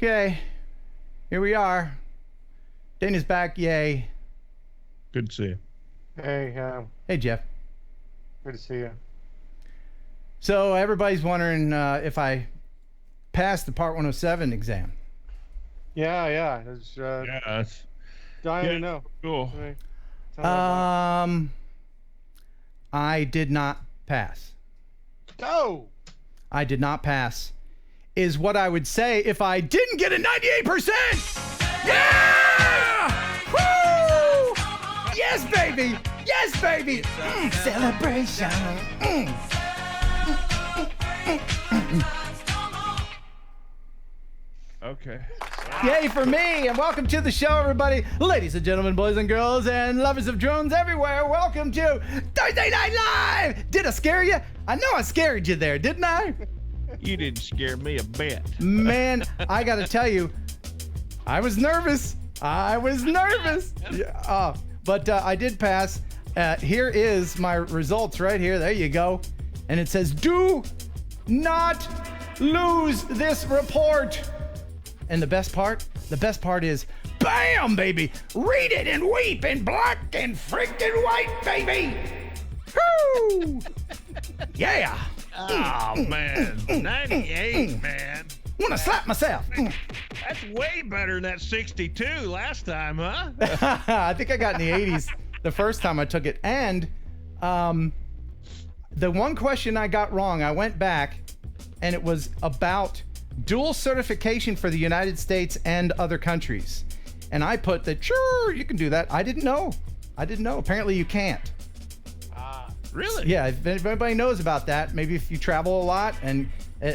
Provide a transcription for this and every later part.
Okay, here we are. Dana's back, yay. Good to see you. Hey, Jeff. Good to see you. So everybody's wondering if I passed the Part 107 exam. Yeah. It's, Yes. dying to know. Cool. I did not pass. No! I did not pass, is what I would say if I didn't get a 98%! Yeah! Woo! Yes, baby! Yes, baby! Celebration! Okay. Yay for me, and welcome to the show, everybody. Ladies and gentlemen, boys and girls, and lovers of drones everywhere, welcome to Thursday Night Live! Did I scare you? I know I scared you there, didn't I? You didn't scare me a bit. Man, I gotta tell you, I was nervous. Yeah, but I did pass. Here is my results right here. There you go. And it says, do not lose this report. And the best part is, bam, baby, read it and weep in black and freaking white, baby. Woo! Yeah. Oh, man. 98, man. Want to slap myself. That's way better than that 62 last time, huh? I think I got in the 80s the first time I took it. And the one question I got wrong, I went back, and it was about dual certification for the United States and other countries. And I put that, sure, you can do that. I didn't know. Apparently you can't. Really? Yeah, if anybody knows about that, maybe if you travel a lot, and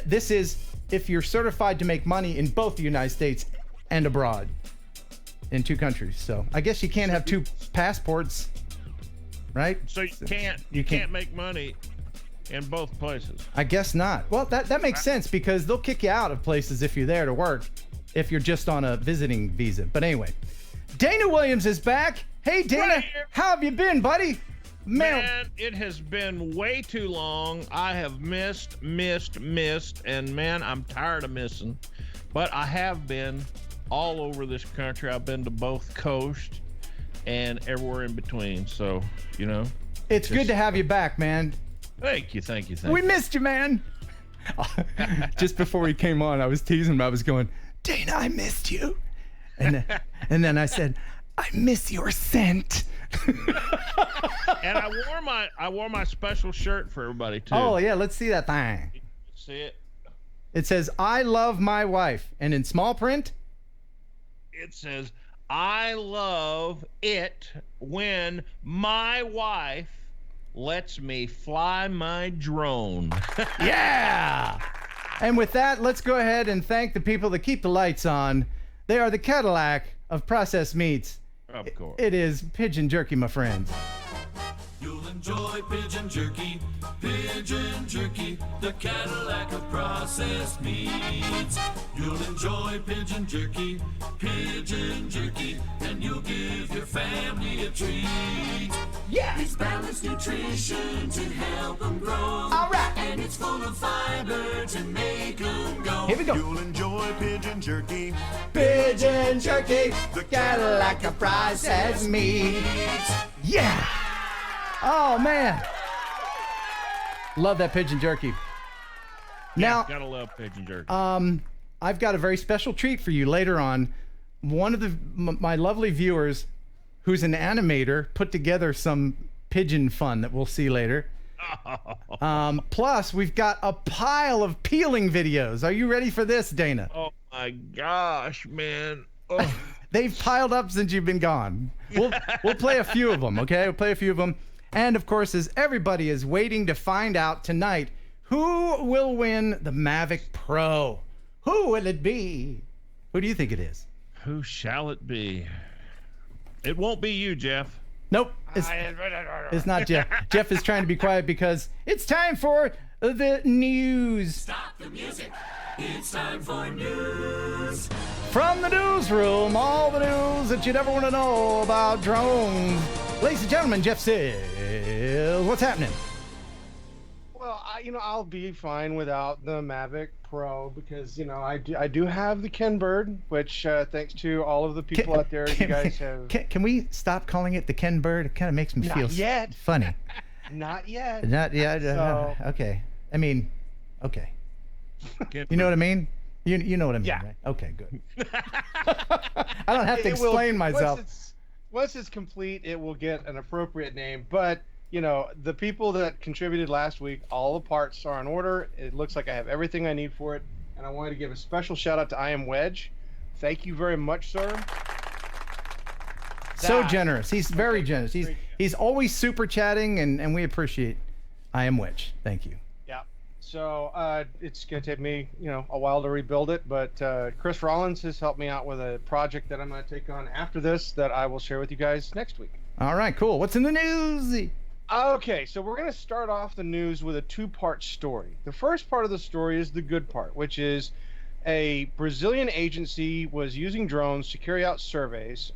this is if you're certified to make money in both the United States and abroad in two countries. So I guess you can't have two passports, right? So you can't make money in both places. I guess not. Well, that makes sense because they'll kick you out of places if you're there to work, if you're just on a visiting visa. But anyway, Dana Williams is back. Hey, Dana, how have you been, buddy? Man, it has been way too long. I have missed, and man, I'm tired of missing. But I have been all over this country. I've been to both coasts and everywhere in between. So, you know. It's good to have you back, man. Thank you. We missed you, man. Just before he came on, I was teasing him. I was going, Dana, I missed you. And then I said, I miss your scent. And I wore my special shirt for everybody too. Oh yeah, let's see that thing. See it? It says, I love my wife. And in small print? It says, I love it when my wife lets me fly my drone. Yeah! And with that, let's go ahead and thank the people that keep the lights on. They are the Cadillac of processed meats. Of course. It is pigeon jerky, my friends. You'll enjoy pigeon jerky, the Cadillac of processed meats. You'll enjoy pigeon jerky, and you'll give your family a treat. Yeah! It's balanced nutrition to help them grow. All right! And it's full of fiber to make them go. Here we go. You'll enjoy pigeon jerky. Pigeon jerky, the Cadillac of processed meats. Yeah! Oh, man. Love that pigeon jerky. Now, gotta love pigeon jerky. I've got a very special treat for you later on. One of my lovely viewers, who's an animator, put together some pigeon fun that we'll see later. Plus, we've got a pile of peeling videos. Are you ready for this, Dana? Oh my gosh, man. Oh. They've piled up since you've been gone. We'll play a few of them, okay? We'll play a few of them. And of course, as everybody is waiting to find out tonight, who will win the Mavic Pro? Who will it be? Who do you think it is? Who shall it be? It won't be you, Jeff. Nope, it's not Jeff. Jeff is trying to be quiet because it's time for the news. Stop the music. It's time for news. From the newsroom, all the news that you'd ever want to know about drones. Ladies and gentlemen, Jeff says, what's happening? Well, I'll be fine without the Mavic Pro because I do have the Ken Bird, which thanks to all of the people out there, you guys have. Can we stop calling it the Ken Bird? It kind of makes me feel funny. Not yet. Not yet. So, okay. I mean, okay. You know what I mean? You know what I mean, right? Okay, good. I don't have to explain myself. Once it's complete, it will get an appropriate name. But the people that contributed last week, all the parts are in order. It looks like I have everything I need for it, and I wanted to give a special shout out to I Am Wedge. Thank you very much, sir. So generous. He's very generous. He's always super chatting, and we appreciate I Am Wedge. Thank you. Yeah. So it's going to take me, a while to rebuild it, but Chris Rollins has helped me out with a project that I'm going to take on after this that I will share with you guys next week. All right, cool. What's in the news? Okay, so we're going to start off the news with a two-part story. The first part of the story is the good part, which is a Brazilian agency was using drones to carry out surveys,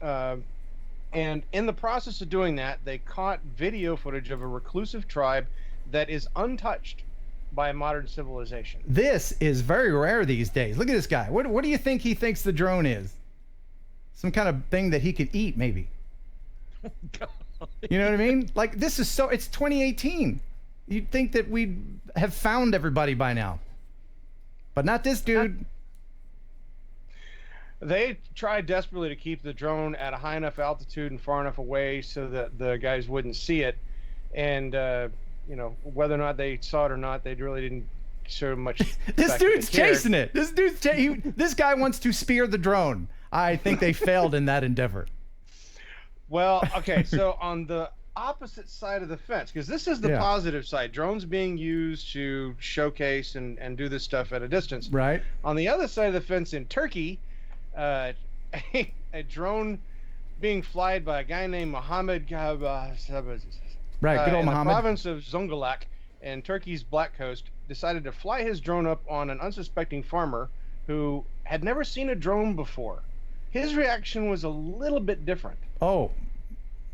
and in the process of doing that, they caught video footage of a reclusive tribe that is untouched by modern civilization. This is very rare these days. Look at this guy. What do you think he thinks the drone is? Some kind of thing that he could eat, maybe. You know what I mean? Like, this is it's 2018. You'd think that we'd have found everybody by now. But not this dude. They tried desperately to keep the drone at a high enough altitude and far enough away so that the guys wouldn't see it. And, whether or not they saw it or not, they really didn't show much. This dude's chasing it. This guy wants to spear the drone. I think they failed in that endeavor. Well, okay, so on the opposite side of the fence, because this is the positive side, drones being used to showcase and do this stuff at a distance. Right. On the other side of the fence in Turkey, a drone being flied by a guy named Mohammed Right, good old Mohammed. The province of Zonguldak in Turkey's Black Coast decided to fly his drone up on an unsuspecting farmer who had never seen a drone before. His reaction was a little bit different. Oh,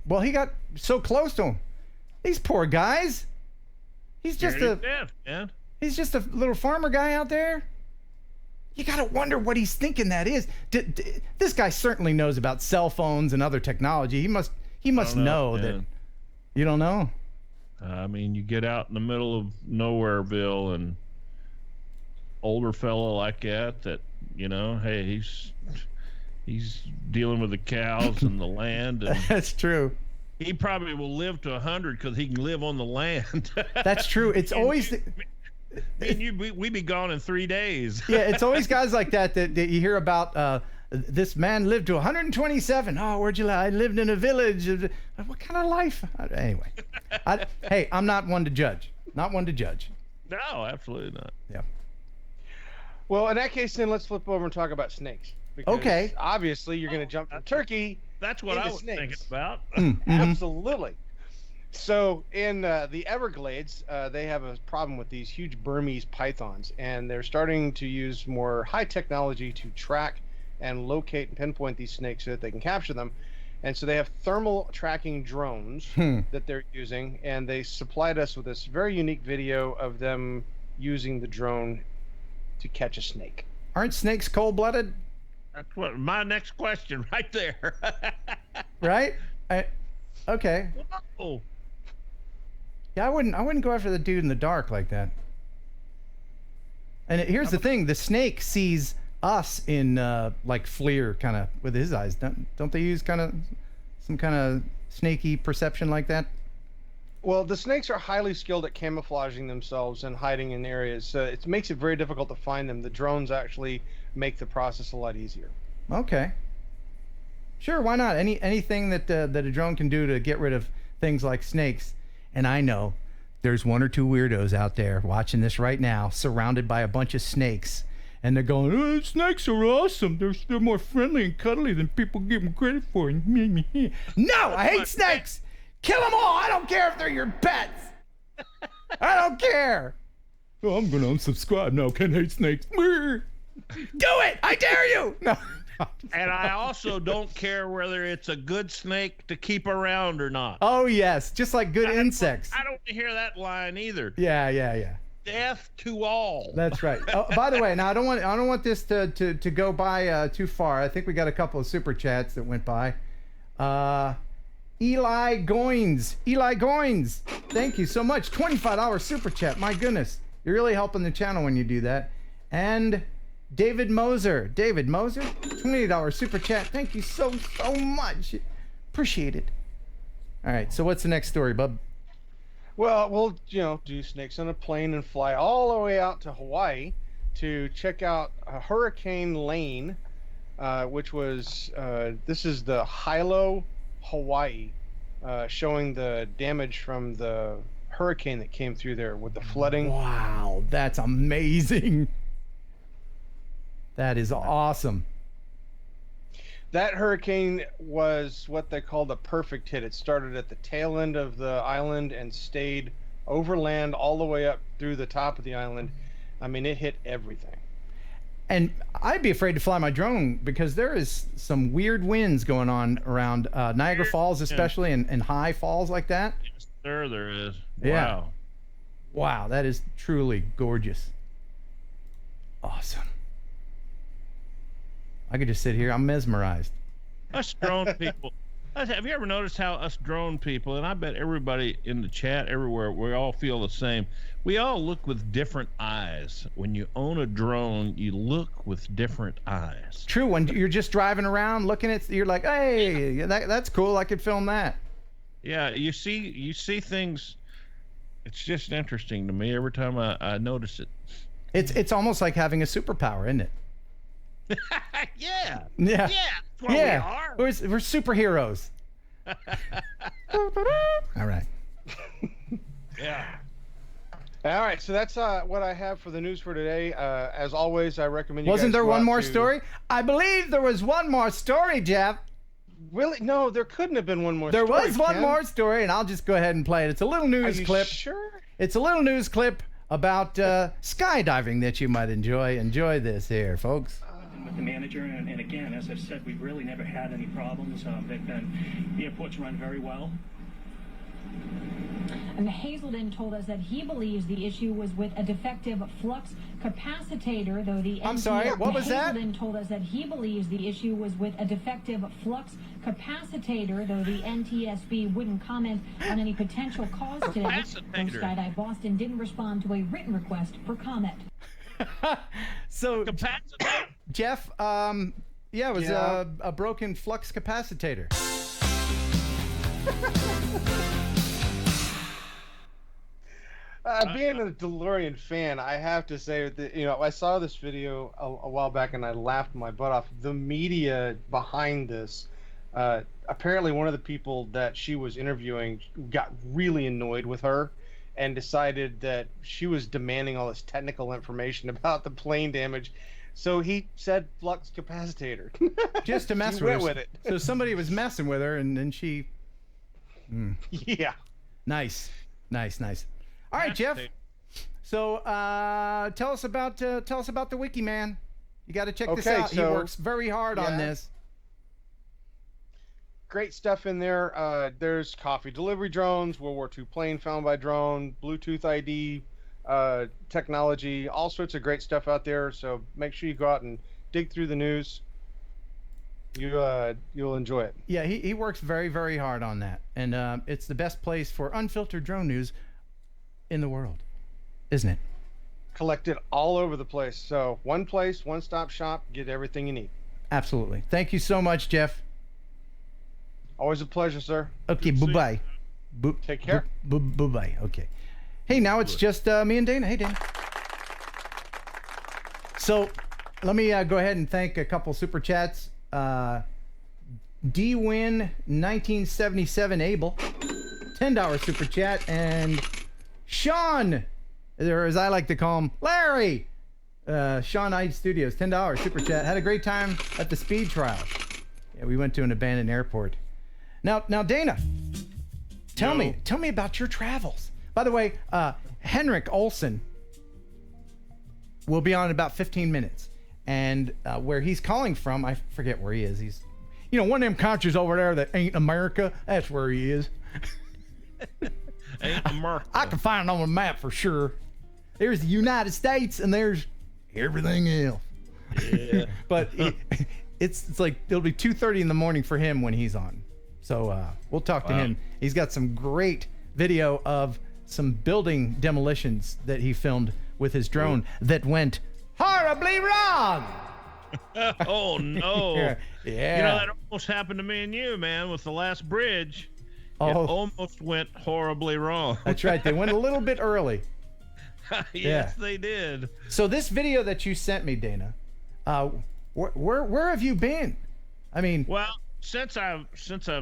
well, he got so close to him. These poor guys. He's just he's just a little farmer guy out there. You gotta wonder what he's thinking that is. This guy certainly knows about cell phones and other technology. He must know that. You don't know? I mean, you get out in the middle of Nowhereville and older fella like that, hey, he's dealing with the cows and the land. And that's true. He probably will live to 100 because he can live on the land. That's true. It's always... we be gone in 3 days. Yeah, it's always guys like that you hear about. This man lived to 127. Oh, where'd you live? I lived in a village. What kind of life? Anyway, hey, I'm not one to judge. Not one to judge. No, absolutely not. Yeah. Well, in that case, then let's flip over and talk about snakes. Because okay. Obviously, you're going to jump from turkey. That's what I was thinking about. Absolutely. So in the Everglades, they have a problem with these huge Burmese pythons, and they're starting to use more high technology to track and locate and pinpoint these snakes so that they can capture them. And so they have thermal tracking drones that they're using, and they supplied us with this very unique video of them using the drone to catch a snake. Aren't snakes cold-blooded? That's what my next question right there. Right? Okay. Whoa. Yeah, I wouldn't go after the dude in the dark like that. And here's the thing: the snake sees us in like FLIR kind of with his eyes. Don't they use some kind of snaky perception like that? Well, the snakes are highly skilled at camouflaging themselves and hiding in areas. It makes it very difficult to find them. The drones actually make the process a lot easier. Okay. Sure, why not? Anything that a drone can do to get rid of things like snakes. And I know there's one or two weirdos out there watching this right now, surrounded by a bunch of snakes, and they're going, "Oh, snakes are awesome. They're more friendly and cuddly than people give them credit for." No, I hate snakes. Kill them all. I don't care if they're your pets. I don't care. Oh, I'm gonna unsubscribe now. Ken hates snakes. Do it. I dare you. No. And I also don't care whether it's a good snake to keep around or not. Oh yes, just like good insects. I don't hear that line either. Yeah. death to all. That's right. Oh, by the way, now I don't want this to go by too far. I think we got a couple of super chats that went by. Eli Goins, thank you so much. $25 super chat. My goodness, you're really helping the channel when you do that. And David Moser, $28 super chat. Thank you so much. Appreciate it. All right, so what's the next story, bub? Well, we'll do snakes on a plane and fly all the way out to Hawaii to check out Hurricane Lane, which was this is the Hilo, Hawaii, showing the damage from the hurricane that came through there with the flooding. Wow, that's amazing. That is awesome. That hurricane was what they call the perfect hit. It started at the tail end of the island and stayed overland all the way up through the top of the island. I mean, it hit everything. And I'd be afraid to fly my drone because there is some weird winds going on around Niagara Falls, especially, and high falls like that. Yes, sir, there is. Yeah. Wow. Wow, that is truly gorgeous. Awesome. I could just sit here. I'm mesmerized. Us drone people. Have you ever noticed how us drone people, and I bet everybody in the chat everywhere, we all feel the same. We all look with different eyes. When you own a drone, you look with different eyes. True. When you're just driving around looking at, you're like, hey, that's cool. I could film that. Yeah, you see things. It's just interesting to me every time I notice it. It's almost like having a superpower, isn't it? Yeah. Yeah. That's what we are. We're superheroes. All right. Yeah. All right, so that's what I have for the news for today. As always, I recommend you Wasn't guys there go one out more to- story? I believe there was one more story, Jeff. Really? No, there couldn't have been one more There story, was one Ken. more story, and I'll just go ahead and play it. It's a little Are news you clip. sure? It's a little news clip about skydiving that you might enjoy. Enjoy this here, folks. With the manager, and again, as I've said, we've really never had any problems. The airport's run very well. And Hazelden told us that he believes the issue was with a defective flux capacitor, though the I'm sorry, what was that? Hazelden told us that he believes the issue was with a defective flux capacitor, though the NTSB wouldn't comment on any potential cause today. Capacitor. Skydive Boston didn't respond to a written request for comment. So, Capacitor. Jeff, yeah, it was a broken flux capacitor. Being a DeLorean fan, I have to say that I saw this video a while back and I laughed my butt off. The media behind this, apparently one of the people that she was interviewing got really annoyed with her and decided that she was demanding all this technical information about the plane damage. So he said flux capacitor. Just to mess She with went her. with it. So somebody was messing with her, and then she. Yeah. Nice. All right, Jeff. So tell us about the wiki, man. You got to check this Okay, out. He so- works very hard on Yeah. this. Great stuff in there. There's coffee delivery drones, World War II plane found by drone, Bluetooth ID technology, all sorts of great stuff out there. So make sure you go out and dig through the news. You'll enjoy it. Yeah, he works very, very hard on that, and it's the best place for unfiltered drone news in the world, isn't it? Collected all over the place. So one place, one-stop shop, get everything you need. Absolutely. Thank you so much, Jeff. Always a pleasure, sir. Okay, bye-bye. Take care. Bye-bye. Okay. Hey, now it's just me and Dana. Hey, Dana. So let me go ahead and thank a couple super chats. D-Win 1977 Abel, $10 super chat, and Sean, or as I like to call him, Larry, Sean Hyde Studios, $10 super chat. Had a great time at the speed trial. Yeah, we went to an abandoned airport. Now, Dana, tell me about your travels. By the way, Henrik Olson will be on in about 15 minutes, and where he's calling from, I forget where he is. He's, one of them countries over there that ain't America. That's where he is. Ain't America. I can find it on the map for sure. There's the United States, and there's everything else. Yeah. But it's like it'll be 2:30 in the morning for him when he's on. So we'll talk to him. He's got some great video of some building demolitions that he filmed with his drone that went horribly wrong. Oh no. Yeah. You know, that almost happened to me and you, man, with the last bridge. Oh. It almost went horribly wrong. That's right. They went a little bit early. Yes, they did. So this video that you sent me, Dana, where have you been? I mean, Well, since I've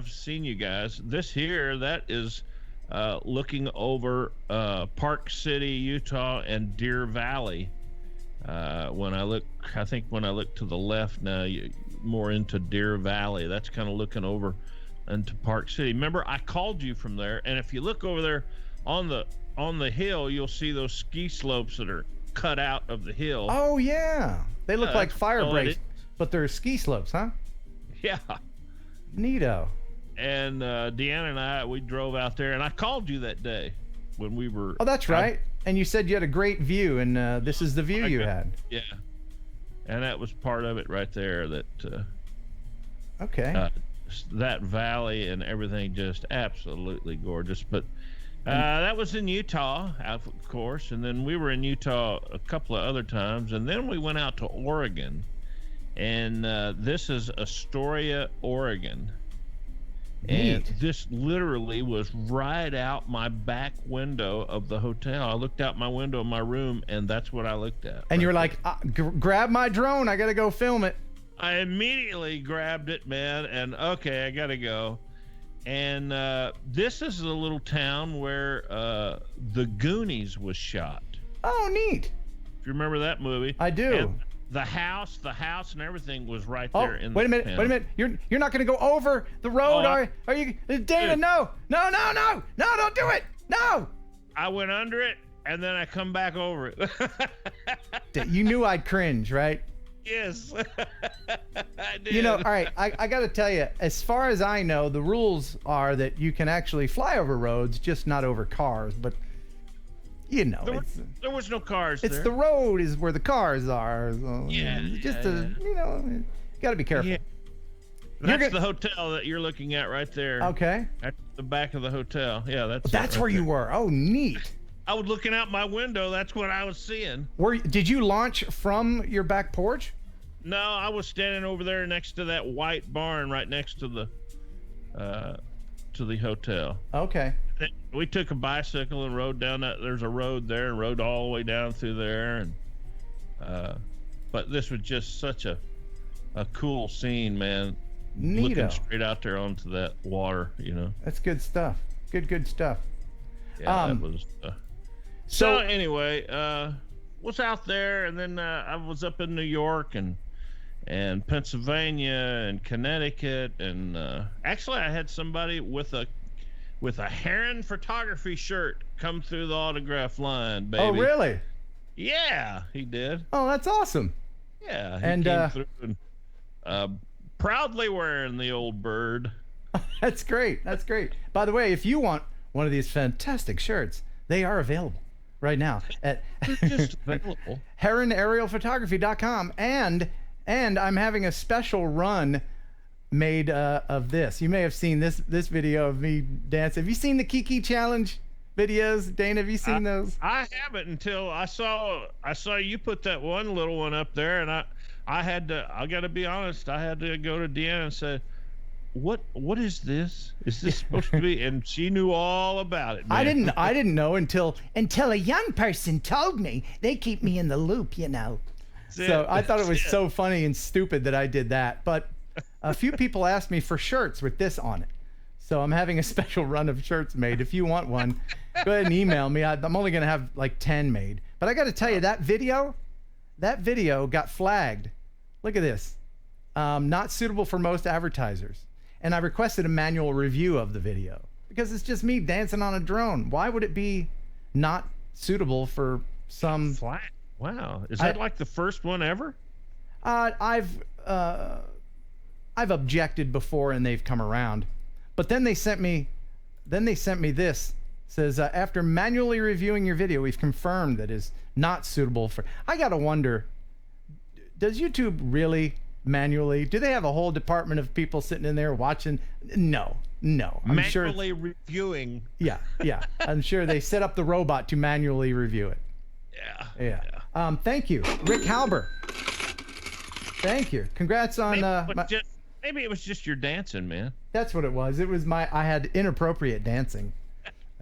seen you guys, that is looking over Park City, Utah, and Deer Valley. When I look to the left now, more into Deer Valley. That's kind of looking over into Park City. Remember, I called you from there, and if you look over there on the hill, you'll see those ski slopes that are cut out of the hill. oh yeah, they look like fire all it breaks, is. but they're ski slopes, huh? Yeah. Neato. And Deanna and I, we drove out there, and I called you that day when we were. Oh, that's right. And you said you had a great view, and this is the view you had. Yeah. And that was part of it right there. That Okay. that valley and everything just absolutely gorgeous. But that was in Utah, of course, and then we were in Utah a couple of other times, and then we went out to Oregon, and this is Astoria, Oregon. And Neat. this literally was right out my back window of the hotel. I looked out my window of my room, and that's what I looked at. And you were right like, grab my drone. I got to go film it. I immediately grabbed it, man, and okay, I gotta go. And this is a little town where the Goonies was shot. Oh, neat. If you remember that movie, I do. And the house, and everything was right Oh, there. In wait a the minute. town. Wait a minute. You're not going to go over the road, Oh, are you? Dana, Dude. no, don't do it. No. I went under it, and then I come back over it. You knew I'd cringe, right? Yes, I did. You know, all right, I got to tell you, as far as I know, the rules are that you can actually fly over roads, just not over cars. But, you know, there was no cars it's there. the road is where the cars are. So, Yeah, you know, you got to be careful. Yeah. That's the hotel that you're looking at right there. Okay. At the back of the hotel. Yeah, that's That's it right where you there. were. Oh, neat. I was looking out my window. That's what I was seeing. Did you launch from your back porch? No, I was standing over there next to that white barn right next to the hotel. Okay. We took a bicycle and rode down that. There's a road there, and rode all the way down through there. And but this was just such a cool scene, man. Looking Neato. straight out there onto that water, you know. That's good stuff. Good stuff. Yeah, that was. So anyway, was out there, and then I was up in New York and Pennsylvania and Connecticut, and actually I had somebody with a Heron photography shirt come through the autograph line, baby. Oh, really? Yeah, he did. Oh, that's awesome. Yeah, he And, came through and proudly wearing the old bird. That's great. That's great. By the way, if you want one of these fantastic shirts, they are available right now at Just available. HeronAerialPhotography.com, and I'm having a special run made of this. You may have seen this video of me dance. Have you seen the Kiki Challenge videos, Dana? Have you seen those? I haven't until I saw you put that one little one up there, and I got to be honest, I had to go to Deanna and say, what is this? Is this supposed to be? And she knew all about it, man. I didn't know until a young person told me. They keep me in the loop, you know. So I thought it was so funny and stupid that I did that. But a few people asked me for shirts with this on it. So I'm having a special run of shirts made. If you want one, go ahead and email me. I'm only going to have like 10 made. But I got to tell you, that video got flagged. Look at this. Not suitable for most advertisers. And I requested a manual review of the video because it's just me dancing on a drone. Why would it be not suitable for some... Flat. Wow. Is that like the first one ever? I've objected before and they've come around. But then they sent me this. It says, after manually reviewing your video, we've confirmed that is not suitable for. I gotta wonder, does YouTube really manually? Do they have a whole department of people sitting in there watching? No. I'm sure. Manually reviewing. Yeah. I'm sure they set up the robot to manually review it. Yeah. Thank you, Rick Halber. Thank you. Congrats on. Maybe it was just your dancing, man. That's what it was. It was I had inappropriate dancing.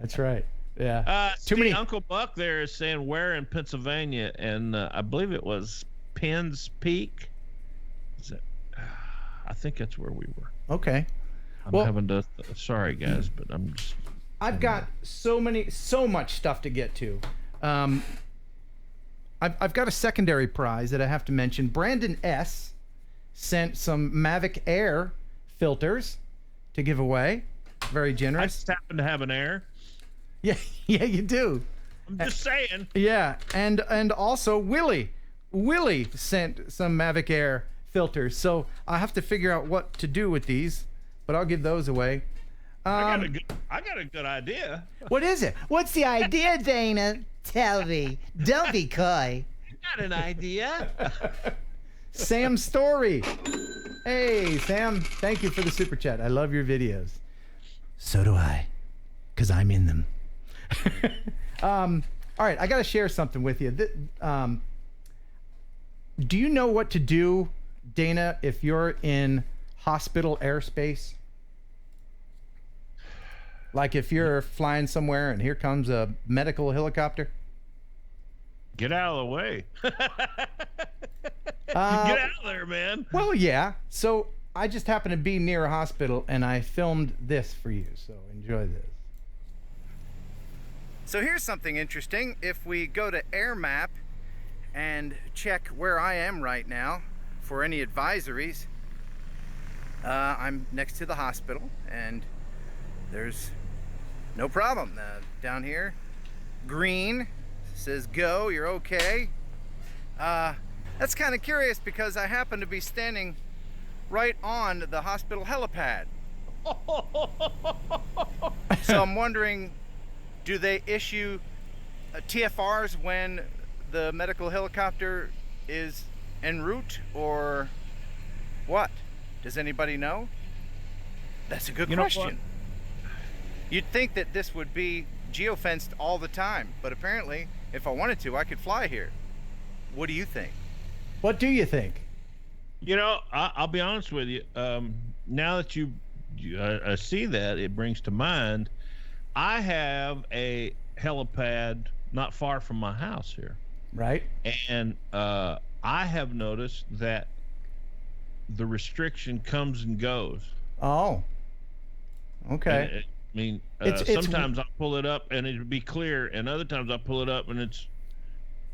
That's right. Yeah. Too many. Uncle Buck there is saying where in Pennsylvania, and I believe it was Penn's Peak. Is it? I think that's where we were. Okay. Sorry guys, but I've got so much stuff to get to. I've got a secondary prize that I have to mention. Brandon S. sent some Mavic Air filters to give away. Very generous. I just happen to have an Air. Yeah, you do. I'm just saying. Yeah, and also Willie sent some Mavic Air filters. So I have to figure out what to do with these, but I'll give those away. I got a good idea. What is it? What's the idea, Dana? Tell me. Don't be coy. I got an idea. Sam Story. Hey, Sam. Thank you for the super chat. I love your videos. So do I, because I'm in them. All right, I got to share something with you. Do you know what to do, Dana, if you're in hospital airspace? Like if you're flying somewhere and here comes a medical helicopter? Get out of the way. Get out of there, man. Well, yeah. So I just happened to be near a hospital and I filmed this for you. So enjoy this. So here's something interesting. If we go to Air Map and check where I am right now for any advisories, I'm next to the hospital and there's no problem. Down here, green says go, you're okay. That's kind of curious because I happen to be standing right on the hospital helipad. So I'm wondering, do they issue TFRs when the medical helicopter is en route or what? Does anybody know? That's a good question. You'd think that this would be geofenced all the time, but apparently if I wanted to, I could fly here. What do you think? What do you think? You know, I'll be honest with you. Now that you see that, it brings to mind, I have a helipad not far from my house here. Right. And I have noticed that the restriction comes and goes. Oh. Okay. I mean, sometimes I'll pull it up and it'll be clear, and other times I'll pull it up and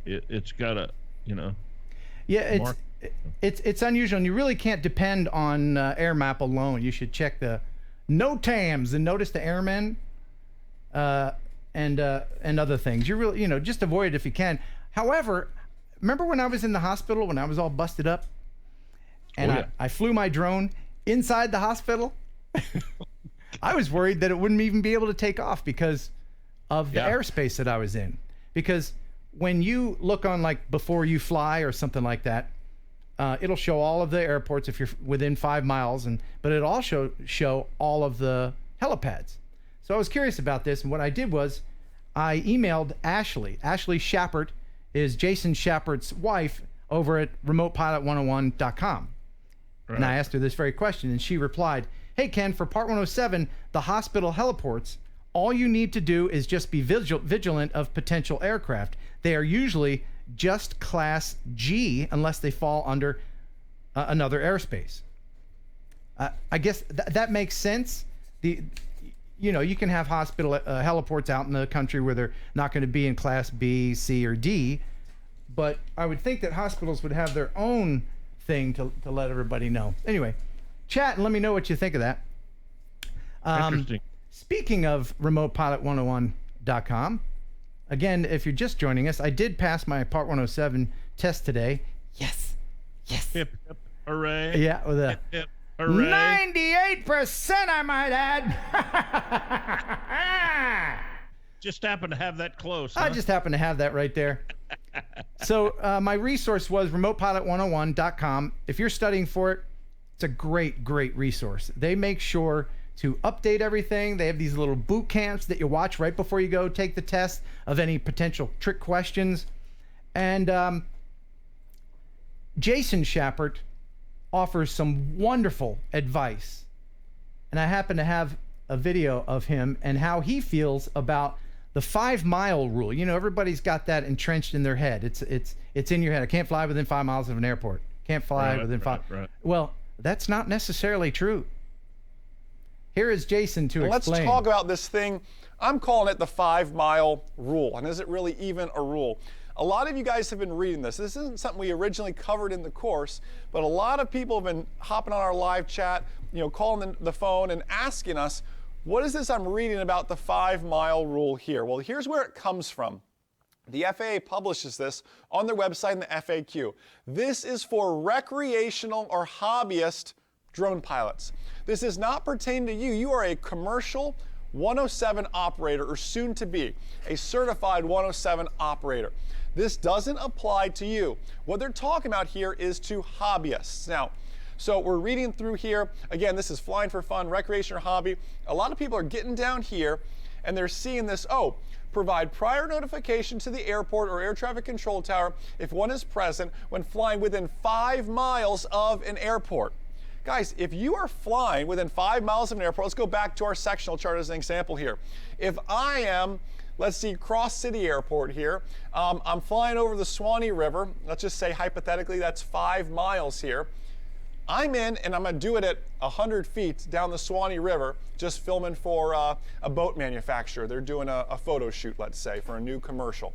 it's got a, Yeah, it's unusual, and you really can't depend on Air Map alone. You should check the NOTAMs and notice the airmen and other things. You really, just avoid it if you can. However, remember when I was in the hospital when I was all busted up, and I flew my drone inside the hospital? I was worried that it wouldn't even be able to take off because of the airspace that I was in. Because when you look on like before you fly or something like that, it'll show all of the airports if you're within 5 miles, but it'll also show all of the helipads. So I was curious about this, and what I did was I emailed Ashley. Ashley Shappert is Jason Shappert's wife over at remotepilot101.com. Right. And I asked her this very question, and she replied, "Hey Ken, for Part 107, the hospital heliports, all you need to do is just be vigilant of potential aircraft. They are usually just Class G unless they fall under another airspace." I guess that makes sense. You can have hospital heliports out in the country where they're not going to be in Class B, C, or D, but I would think that hospitals would have their own thing to let everybody know. Anyway, chat and let me know what you think of that. Interesting. Speaking of remotepilot101.com, again, if you're just joining us, I did pass my Part 107 test today. Yes. Hip, hip, hooray. Yeah, with a hip, hip, hooray. 98%, I might add. Just happened to have that close. I just happened to have that right there. So my resource was remotepilot101.com. If you're studying for it, it's a great, great resource. They make sure to update everything. They have these little boot camps that you watch right before you go take the test of any potential trick questions. And Jason Schappert offers some wonderful advice. And I happen to have a video of him and how he feels about the 5-mile rule. You know, everybody's got that entrenched in their head. It's in your head. I can't fly within 5 miles of an airport. Can't fly within 5. Right. Well, that's not necessarily true. Here is Jason to explain. Let's talk about this thing. I'm calling it the 5-mile rule. And is it really even a rule? A lot of you guys have been reading this. This isn't something we originally covered in the course, but a lot of people have been hopping on our live chat, you know, calling the phone and asking us, what is this I'm reading about the 5-mile rule here? Well, here's where it comes from. The FAA publishes this on their website in the FAQ. This is for recreational or hobbyist drone pilots. This does not pertain to you. You are a commercial 107 operator, or soon to be a certified 107 operator. This doesn't apply to you. What they're talking about here is to hobbyists. Now, so we're reading through here. Again, this is flying for fun, recreation or hobby. A lot of people are getting down here and they're seeing this, provide prior notification to the airport or air traffic control tower if one is present when flying within 5 miles of an airport. Guys, if you are flying within 5 miles of an airport, let's go back to our sectional chart as an example here. If I am, let's see, Cross City Airport here, I'm flying over the Swanee River. Let's just say hypothetically that's 5 miles here. I'm in and I'm going to do it at 100 feet down the Swanee River, just filming for a boat manufacturer. They're doing a photo shoot, let's say, for a new commercial.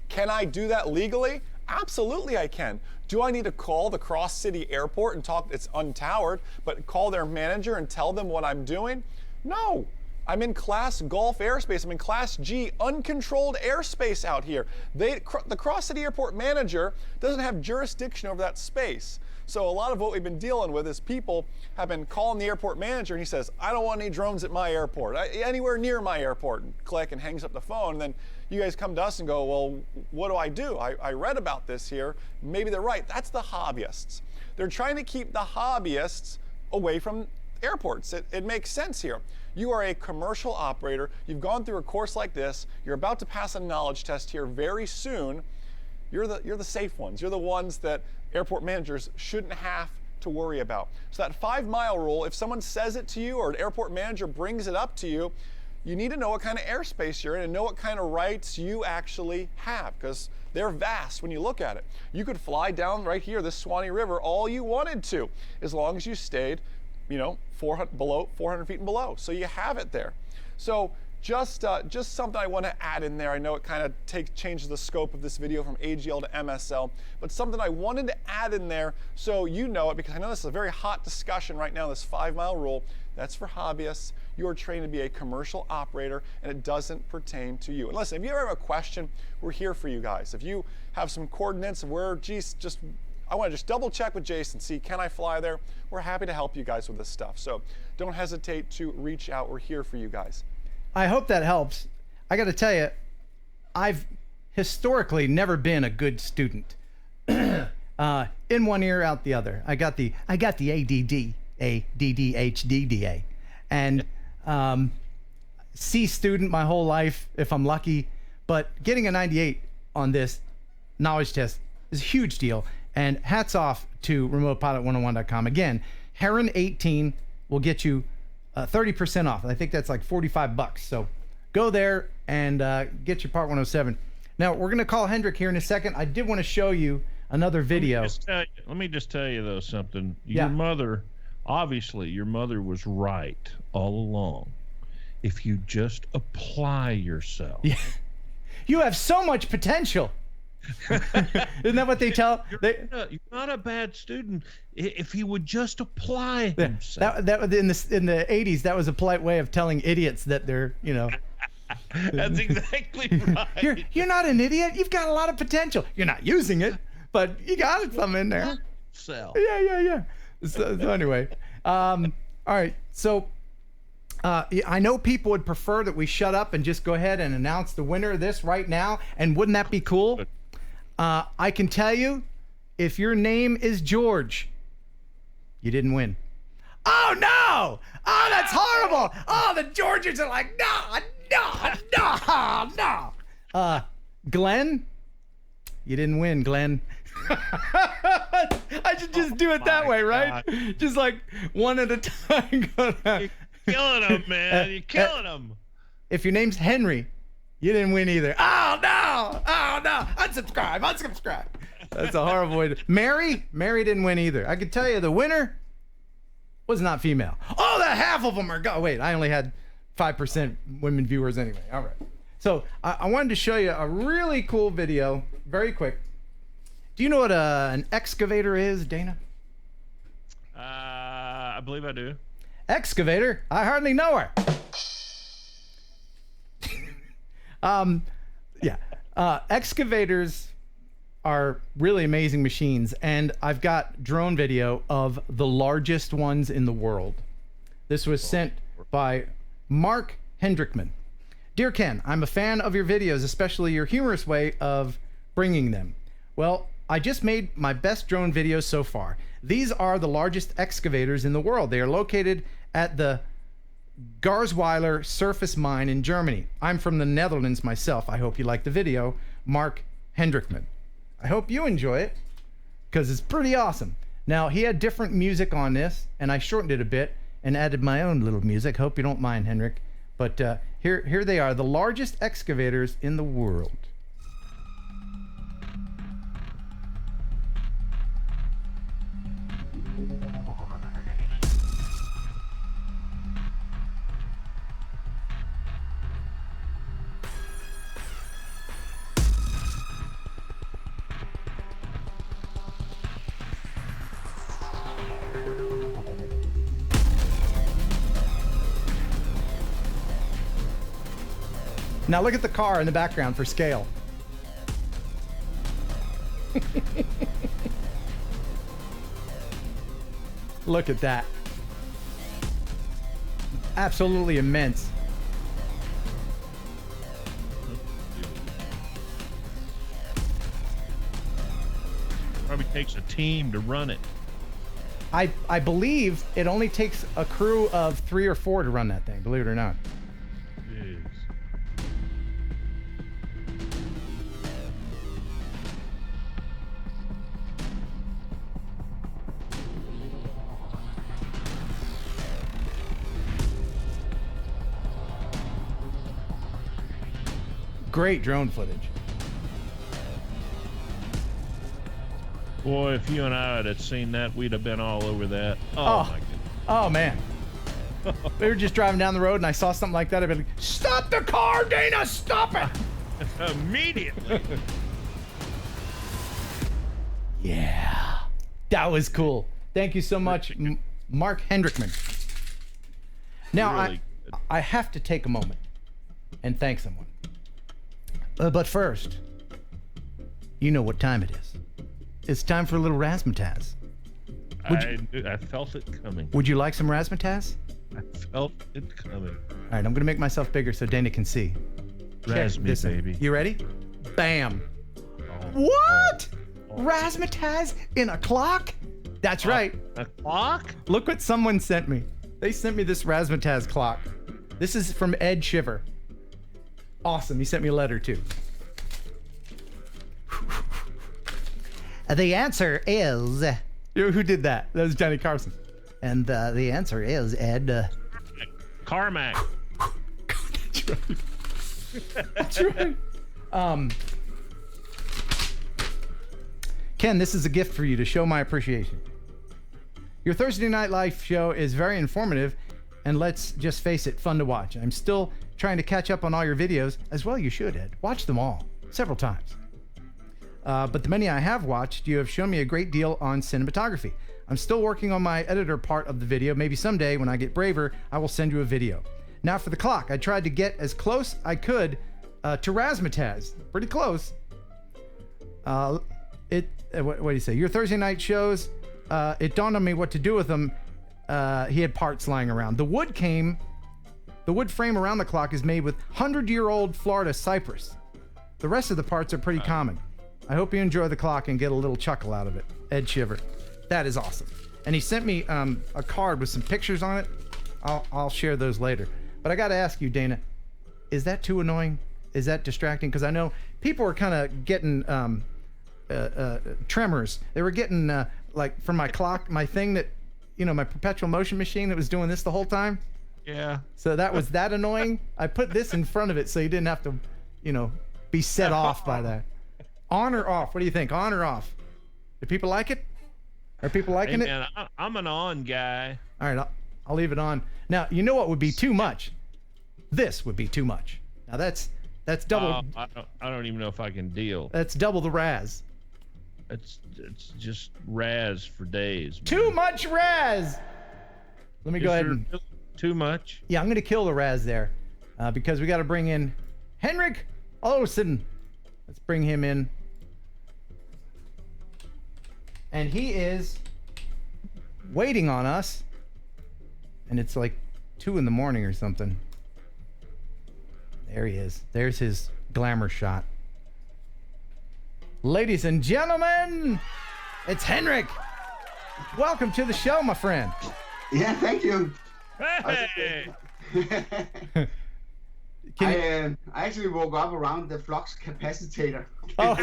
Can I do that legally? Absolutely I can. Do I need to call the Cross City Airport and talk? It's untowered, but call their manager and tell them what I'm doing? No. I'm in Class Gulf airspace. I'm in Class G, uncontrolled airspace out here. The Cross City Airport manager doesn't have jurisdiction over that space. So a lot of what we've been dealing with is people have been calling the airport manager and he says, I don't want any drones at my airport, anywhere near my airport, and click and hangs up the phone. And then you guys come to us and go, well, what do? I read about this here. Maybe they're right. That's the hobbyists. They're trying to keep the hobbyists away from airports. It makes sense here. You are a commercial operator. You've gone through a course like this. You're about to pass a knowledge test here very soon. You're the safe ones. You're the ones that airport managers shouldn't have to worry about. So that 5-mile rule, if someone says it to you or an airport manager brings it up to you, you need to know what kind of airspace you're in and know what kind of rights you actually have, because they're vast when you look at it. You could fly down right here, this Swanee River, all you wanted to, as long as you stayed, 400 feet and below. So you have it there. So just something I want to add in there. I know it kind of changes the scope of this video from AGL to MSL, but something I wanted to add in there so you know it, because I know this is a very hot discussion right now, this 5-mile rule. That's for hobbyists. You are trained to be a commercial operator, and it doesn't pertain to you. And listen, if you ever have a question, we're here for you guys. If you have some coordinates of where, I want to just double check with Jason, see, can I fly there? We're happy to help you guys with this stuff. So don't hesitate to reach out. We're here for you guys. I hope that helps. I got to tell you, I've historically never been a good student. In one ear, out the other. I got the ADD, ADDHDDA, and C student my whole life if I'm lucky. But getting a 98 on this knowledge test is a huge deal. And hats off to remotepilot101.com. Again, Heron 18 will get you 30% off. I think that's like $45. So go there and get your Part 107. Now, we're going to call Henrik here in a second. I did want to show you another video. Let me just tell you, though, something. Yeah. Your mother, obviously, your mother was right all along. If you just apply yourself. Yeah. You have so much potential. Isn't that what they tell? You're not a bad student if he would just apply himself. That in the 80s, that was a polite way of telling idiots that they're, That's exactly right. You're not an idiot. You've got a lot of potential. You're not using it, but you got some in there. Yeah. So anyway, all right. So I know people would prefer that we shut up and just go ahead and announce the winner of this right now. And wouldn't that be cool? I can tell you, if your name is George, you didn't win. Oh no! Oh, that's horrible! Oh, the Georgians are like, no. Glenn, you didn't win, Glenn. I should just do it that way, right? God. Just like one at a time. You're killing them, man. You're killing them. If your name's Henry, you didn't win either. Oh no! Oh no! Unsubscribe. That's a horrible way to. Mary didn't win either. I can tell you the winner was not female. Oh, that half of them are wait, I only had 5% women viewers anyway. All right. So I wanted to show you a really cool video, very quick. Do you know what an excavator is, Dana? I believe I do. Excavator? I hardly know her. Excavators are really amazing machines, and I've got drone video of the largest ones in the world. This was sent by Mark Hendrickman. Dear Ken, I'm a fan of your videos, especially your humorous way of bringing them. Well, I just made my best drone videos so far. These are the largest excavators in the world. They are located at the Garzweiler surface mine in Germany. I'm from the Netherlands myself. I hope you like the video. Mark Hendrickman. I hope you enjoy it, because it's pretty awesome. Now, he had different music on this, and I shortened it a bit and added my own little music. Hope you don't mind, Henrik. But here they are, the largest excavators in the world. Now look at the car in the background for scale. Look at that. Absolutely immense. Probably takes a team to run it. I believe it only takes a crew of 3 or 4 to run that thing, believe it or not. Jeez. Great drone footage. Boy, if you and I had seen that, we'd have been all over that. Oh my goodness. Oh man. We were just driving down the road and I saw something like that. I'd be like, stop the car, Dana, stop it! Immediately. Yeah. That was cool. Thank you so much, Mark Hendrickman. Now, Really I have to take a moment and thank someone. But first, you know what time it is. It's time for a little razzmatazz. I felt it coming. Would you like some razzmatazz? I felt it coming. All right, I'm going to make myself bigger so Dana can see. Razz me, baby. You ready? Bam. Oh, What? oh. Razzmatazz in a clock? That's right. A clock? Look what someone sent me. They sent me this razzmatazz clock. This is from Ed Shiver. Awesome. He sent me a letter too. The answer is... Who did that? That was Johnny Carson. And the answer is, Ed... Carmack. That's right. That's right. Ken, this is a gift for you to show my appreciation. Your Thursday Night Live show is very informative, and let's just face it, fun to watch. I'm still trying to catch up on all your videos, as well you should, Ed. Watch them all, several times. But the many I have watched, you have shown me a great deal on cinematography. I'm still working on my editor part of the video. Maybe someday, when I get braver, I will send you a video. Now for the clock, I tried to get as close I could to razzmatazz. Pretty close. What do you say? Your Thursday night shows, it dawned on me what to do with them. He had parts lying around. The wood frame around the clock is made with 100-year-old Florida cypress. The rest of the parts are pretty common. I hope you enjoy the clock and get a little chuckle out of it. Ed Shiver. That is awesome. And he sent me a card with some pictures on it. I'll share those later. But I got to ask you, Dana, is that too annoying? Is that distracting? Because I know people are kind of getting tremors. They were getting like from my clock, my thing that, my perpetual motion machine that was doing this the whole time. Yeah. So that was that annoying. I put this in front of it so you didn't have to, be set off by that. On or off? What do you think? On or off? Do people like it? Are people liking it? Man, I'm an on guy. All right, I'll leave it on. Now, you know what would be too much? This would be too much. Now that's double. I don't even know if I can deal. That's double the Raz. It's just Raz for days. Man. Too much Raz. Let me go ahead and. Too much? Yeah, I'm gonna kill the Raz there, because we got to bring in Henrik Olson. Let's bring him in. And he is waiting on us. And it's like 2 in the morning or something. There he is. There's his glamour shot. Ladies and gentlemen, it's Henrik. Welcome to the show, my friend. Yeah, thank you. Hey! I actually woke up around the flux capacitor. Oh.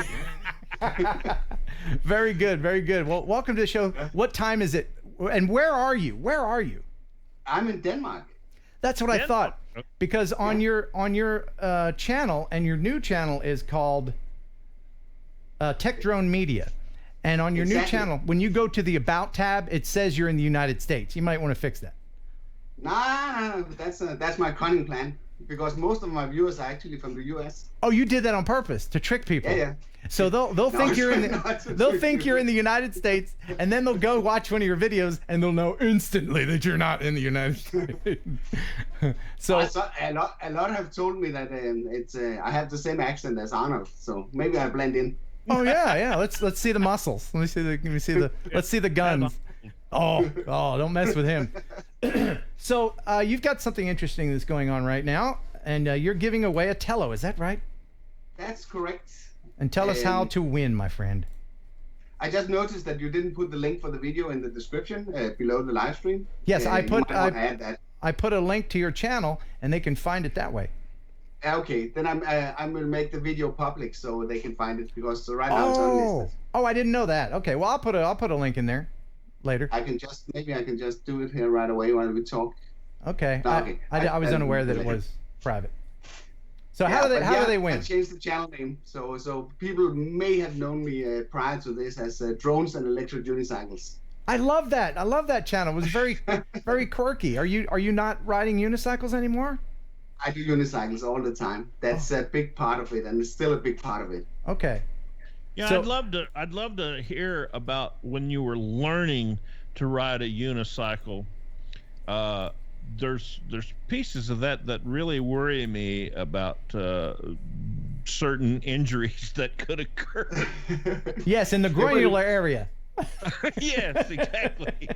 Very good, very good. Well, welcome to the show. What time is it? And where are you? Where are you? I'm in Denmark. That's what I thought. Because on your channel, and your new channel is called Tech Drone Media. And on your new channel, when you go to the About tab, it says you're in the United States. You might want to fix that. No, that's my cunning plan. Because most of my viewers are actually from the US. Oh, you did that on purpose to trick people. Yeah. So they'll think you're in the United States, and then they'll go watch one of your videos, and they'll know instantly that you're not in the United States. So a lot have told me that it's I have the same accent as Arnold, so maybe I blend in. Oh yeah. Let's see the muscles. Let's see the guns. Oh, don't mess with him. So you've got something interesting that's going on right now, and you're giving away a Tello. Is that right? That's correct. And tell us how to win, my friend. I just noticed that you didn't put the link for the video in the description below the live stream. Yes, I put a link to your channel, and they can find it that way. Okay, then I'm gonna make the video public so they can find it, because right now it's unlisted. Oh, I didn't know that. Okay, well I'll put a link in there later. Maybe I can just do it here right away while we talk. Okay. Okay. I was unaware that it was private. So how do they win? I changed the channel name, so people may have known me prior to this as Drones and Electric Unicycles. I love that. I love that channel. It was very, very quirky. Are you not riding unicycles anymore? I do unicycles all the time. That's a big part of it, and it's still a big part of it. Okay. Yeah, So- I'd love to hear about when you were learning to ride a unicycle. There's pieces of that really worry me about certain injuries that could occur. Yes, in the groinular area. Yes, exactly.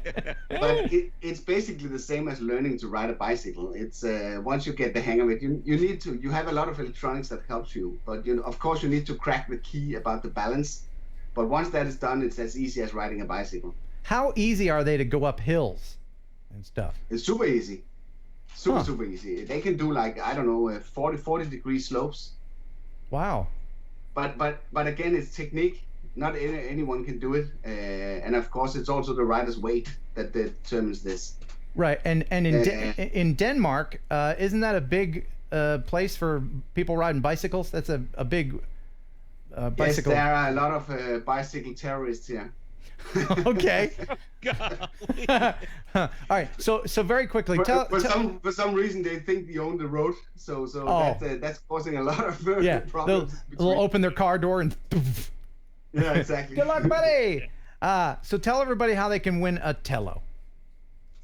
But it's basically the same as learning to ride a bicycle. It's once you get the hang of it, you have a lot of electronics that helps you, but of course you need to crack the key about the balance. But once that is done, it's as easy as riding a bicycle. How easy are they to go up hills and stuff? It's super easy. Super easy. They can do like, I don't know, 40 degree slopes. Wow. But again, it's technique. Not anyone can do it, and of course it's also the rider's weight that determines this. Right, and in Denmark, isn't that a big place for people riding bicycles? That's a big bicycle. Yes, there are a lot of bicycle terrorists here. Okay. All right. So very quickly, for some reason they think they own the road, so that's causing a lot of problems. They'll open their car door and. Yeah, exactly. Good luck, buddy. So tell everybody how they can win a Tello.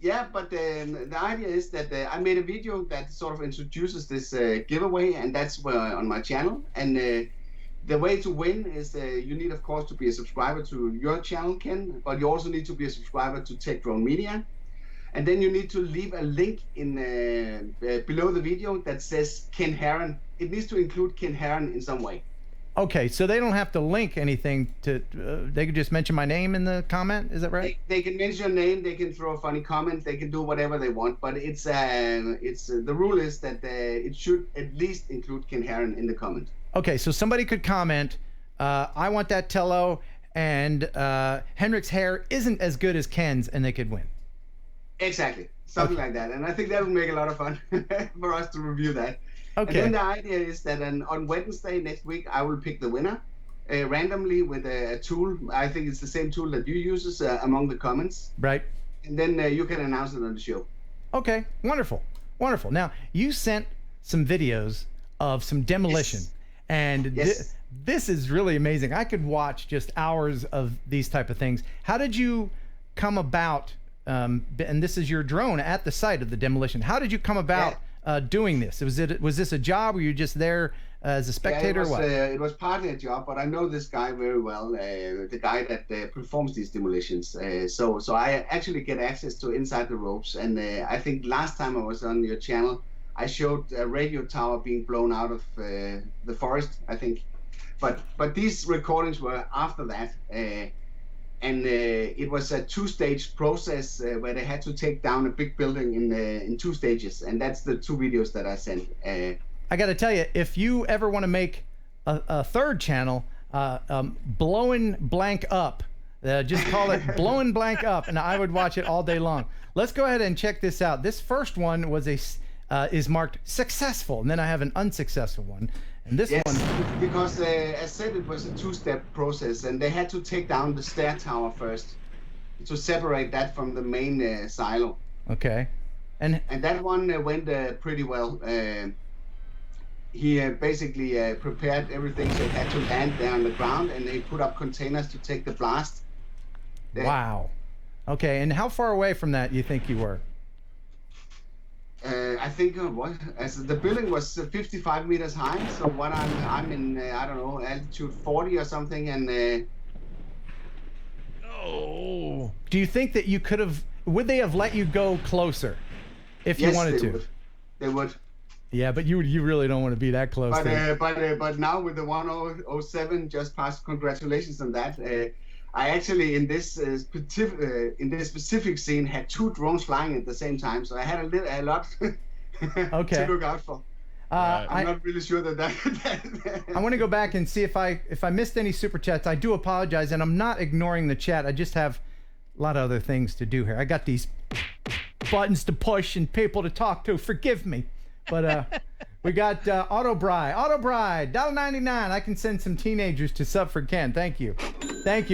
Yeah, but the idea is that I made a video that sort of introduces this giveaway, and that's on my channel. And the way to win is you need, of course, to be a subscriber to your channel, Ken, but you also need to be a subscriber to Tech Drone Media. And then you need to leave a link in below the video that says Ken Heron. It needs to include Ken Heron in some way. Okay, so they don't have to link anything to. They could just mention my name in the comment. Is that right? They can mention your name. They can throw a funny comment. They can do whatever they want. But it's the rule is that it should at least include Ken Heron in the comment. Okay, so somebody could comment, I want that Tello, and Henrik's hair isn't as good as Ken's, and they could win. Exactly, something like that. And I think that would make a lot of fun for us to review that. Okay. And then the idea is that on Wednesday next week, I will pick the winner randomly with a tool. I think it's the same tool that you use among the comments. Right. And then you can announce it on the show. Okay, wonderful, wonderful. Now, you sent some videos of some demolition. Yes. And Yes. this is really amazing. I could watch just hours of these type of things. How did you come about, and this is your drone at the site of the demolition. How did you come about doing this? Was this a job? Were you just there as a spectator? It was partly a job, but I know this guy very well, the guy that performs these demolitions. So I actually get access to inside the ropes. And I think last time I was on your channel, I showed a radio tower being blown out of the forest, I think. But these recordings were after that. And it was a two-stage process where they had to take down a big building in two stages. And that's the two videos that I sent. I got to tell you, if you ever want to make a third channel, Blowing Blank Up, just call it Blowing Blank Up, and I would watch it all day long. Let's go ahead and check this out. This first one was is marked successful, and then I have an unsuccessful one. And this one, because as said, it was a two-step process, and they had to take down the stair tower first to separate that from the main silo. Okay, and that one went pretty well. He basically prepared everything, so he had to land there on the ground, and they put up containers to take the blast. Wow. Okay, and how far away from that you think you were? I think the building was 55 meters high. So what I'm in I don't know, altitude 40 or something, and. Oh. Do you think that you could have? Would they have let you go closer if you wanted to? Would. They would. Yeah, but you really don't want to be that close. But now with the 1007 just passed, congratulations on that. I actually in this specific scene had two drones flying at the same time, so I had a lot to look out for. I'm not really sure that. I want to go back and see if I missed any super chats. I do apologize, and I'm not ignoring the chat. I just have a lot of other things to do here. I got these buttons to push and people to talk to. Forgive me, but we got Auto Bride, $1.99. I can send some teenagers to sub for Ken. Thank you,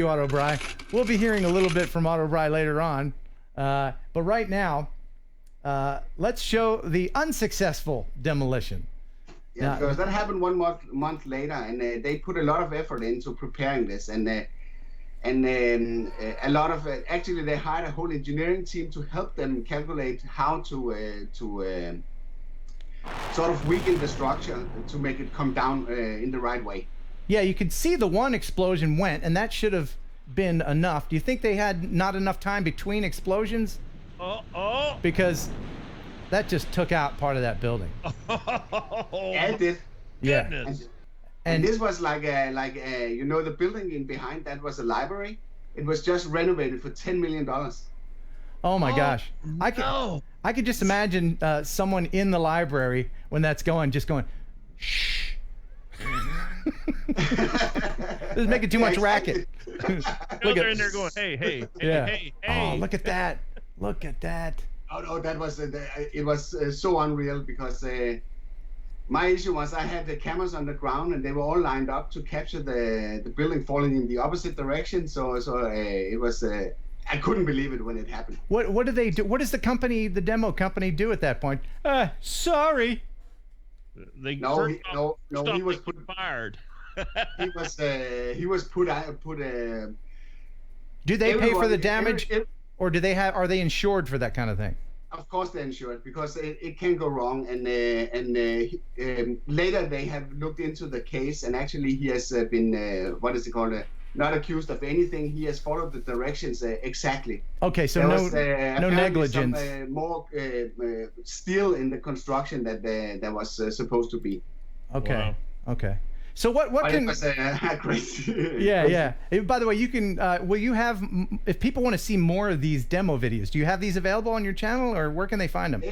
Auto Bride. We'll be hearing a little bit from Auto Bride later on, but right now, let's show the unsuccessful demolition. Yeah, because that happened one month later, and they put a lot of effort into preparing this, and a lot of actually they hired a whole engineering team to help them calculate how to sort of weaken the structure to make it come down in the right way. Yeah, you could see the one explosion went, and that should have been enough. Do you think they had not enough time between explosions? Because that just took out part of that building. Yeah, it did. Yeah. And this was like you know, the building in behind that was a library. It was just renovated for $10 million. Oh my gosh. I could just imagine someone in the library when that's going, just going, shh. This is making too much racket. They're in there going, hey. Oh, look at that. Look at that. Oh no, that was it was so unreal because my issue was I had the cameras on the ground and they were all lined up to capture the building falling in the opposite direction. So it was I couldn't believe it when it happened. What do they do? What does the demo company do at that point? Sorry. He was fired. he was put out. Do they pay for the damage, or are they insured for that kind of thing? Of course they're insured because it can go wrong, and later they have looked into the case, and actually he has been not accused of anything. He has followed the directions exactly. Okay, so no negligence. More steel in the construction that there was supposed to be. Okay. Wow. Okay. So what can? It was great. Yeah. By the way, you can. Will you have? If people want to see more of these demo videos, do you have these available on your channel, or where can they find them?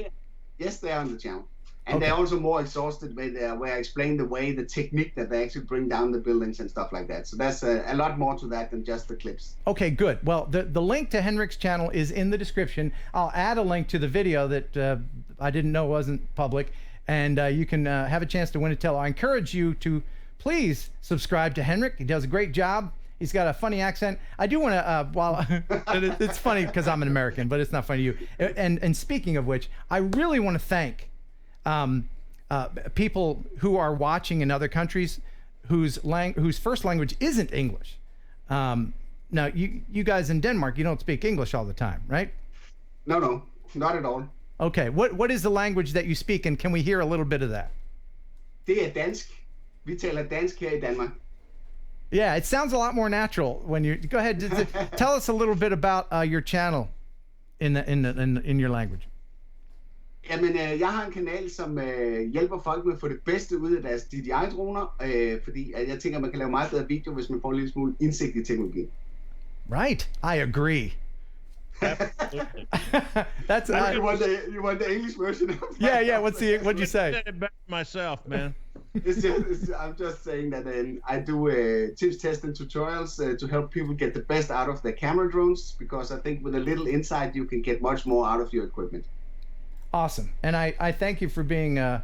Yes, they are on the channel, and Okay. they're also more exhausted with where I explain the technique that they actually bring down the buildings and stuff like that. So that's a lot more to that than just the clips. Okay, good. Well, the link to Henrik's channel is in the description. I'll add a link to the video that I didn't know wasn't public, and you can have a chance to win a Tello. I encourage you to please subscribe to Henrik. He does a great job. He's got a funny accent. I do want to, it's funny because I'm an American, but it's not funny to you. And speaking of which, I really want to thank people who are watching in other countries whose first language isn't English. Now, you guys in Denmark, you don't speak English all the time, right? No, not at all. Okay, what is the language that you speak, and can we hear a little bit of that? Det dansk. Vi taler dansk her I Danmark. Yeah, it sounds a lot more natural when you go ahead. Tell us a little bit about your channel in your language. Jamen, jeg har en kanal, som hjælper folk med at få det bedste ud af deres DJI-droner, fordi jeg tænker, man kan lave meget bedre video, hvis man får en lille smule indsigt i teknologien. Right, I agree. That's you want the English version of that? Yeah. What'd you say? I said it better myself, man. I'm just saying that I do tips, tests, and tutorials to help people get the best out of their camera drones, because I think with a little insight you can get much more out of your equipment. Awesome, and I thank you for being a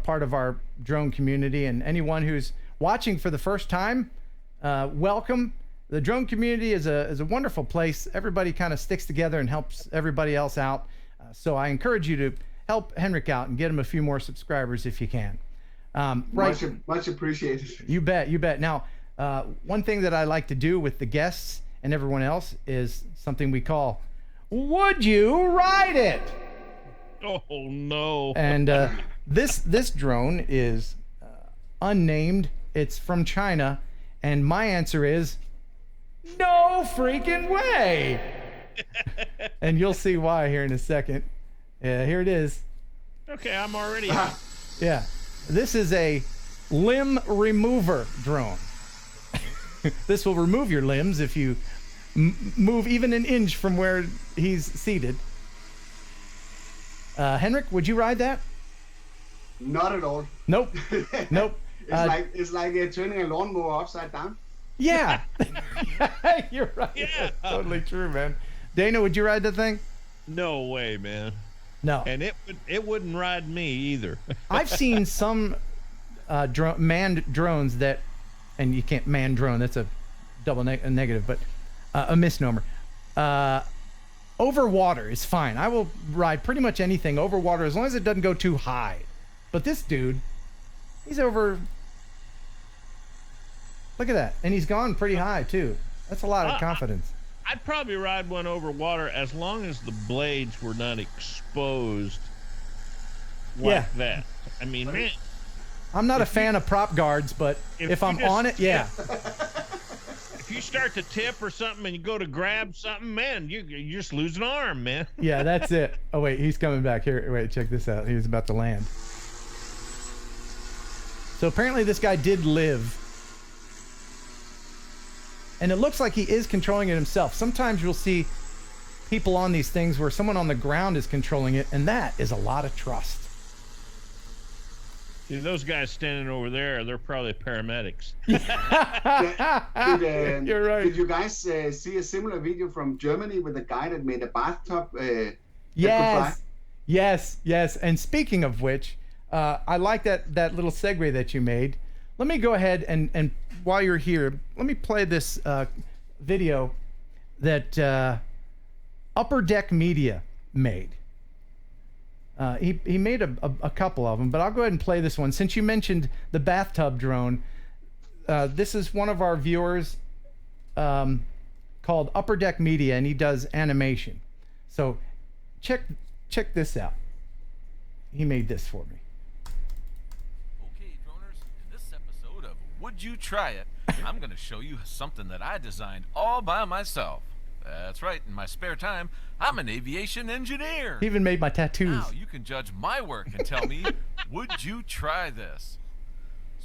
part of our drone community, and anyone who's watching for the first time, welcome. The drone community is a wonderful place. Everybody kind of sticks together and helps everybody else out. So I encourage you to help Henrik out and get him a few more subscribers if you can. Right. Much appreciated. You bet. Now, one thing that I like to do with the guests and everyone else is something we call, Would You Ride It? Oh, no. And this drone is unnamed. It's from China. And my answer is, no freaking way. And you'll see why here in a second. Here it is. Okay, I'm already out. Yeah. This is a limb remover drone. This will remove your limbs if you move even an inch from where he's seated. Henrik, would you ride that? Not at all. Nope. It's like turning a lawnmower upside down. Yeah. You're right. Yeah. That's totally true, man. Dana, would you ride the thing? No way, man. No. And it wouldn't ride me either. I've seen some manned drones that, and you can't man drone, that's a double negative, but a misnomer. Over water is fine. I will ride pretty much anything over water as long as it doesn't go too high. But this dude, he's over. Look at that. And he's gone pretty high, too. That's a lot of confidence. I'd probably ride one over water as long as the blades were not exposed like that. I mean, man. I'm not a fan of prop guards, but if I'm on it, yeah. If you start to tip or something and you go to grab something, man, you just lose an arm, man. Yeah, that's it. Oh, wait, he's coming back. Here, wait, check this out. He was about to land. So apparently this guy did live. And it looks like he is controlling it himself. Sometimes you'll see people on these things where someone on the ground is controlling it, and that is a lot of trust. See, those guys standing over there, they're probably paramedics. You're right. Did you guys see a similar video from Germany with a guy that made a bathtub? Yes. And speaking of which, I like that little segue that you made. Let me go ahead and while you're here, let me play this video that Upper Deck Media made. He made a couple of them, but I'll go ahead and play this one. Since you mentioned the bathtub drone, this is one of our viewers called Upper Deck Media, and he does animation. So check this out. He made this for me. Okay, droners, in this episode of Would You Try It, I'm going to show you something that I designed all by myself. That's right, in my spare time, I'm an aviation engineer. He even made my tattoos. Now you can judge my work and tell me, would you try this?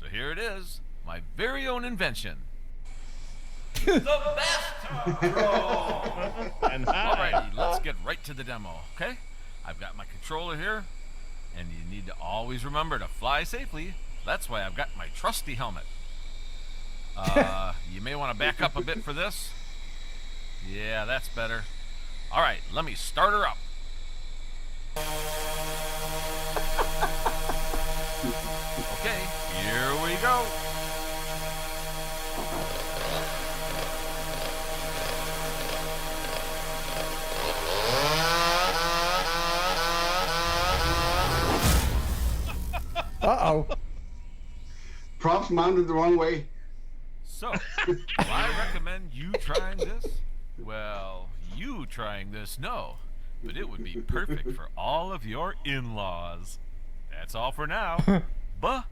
So here it is, my very own invention. The bathtub drone! Alrighty, let's get right to the demo, okay? I've got my controller here, and you need to always remember to fly safely. That's why I've got my trusty helmet. You may want to back up a bit for this. Yeah, that's better. Alright, let me start her up. Okay, here we go. Uh-oh. Props mounted the wrong way. So, do I recommend you trying this? Well, you trying this, no. But it would be perfect for all of your in-laws. That's all for now. Buh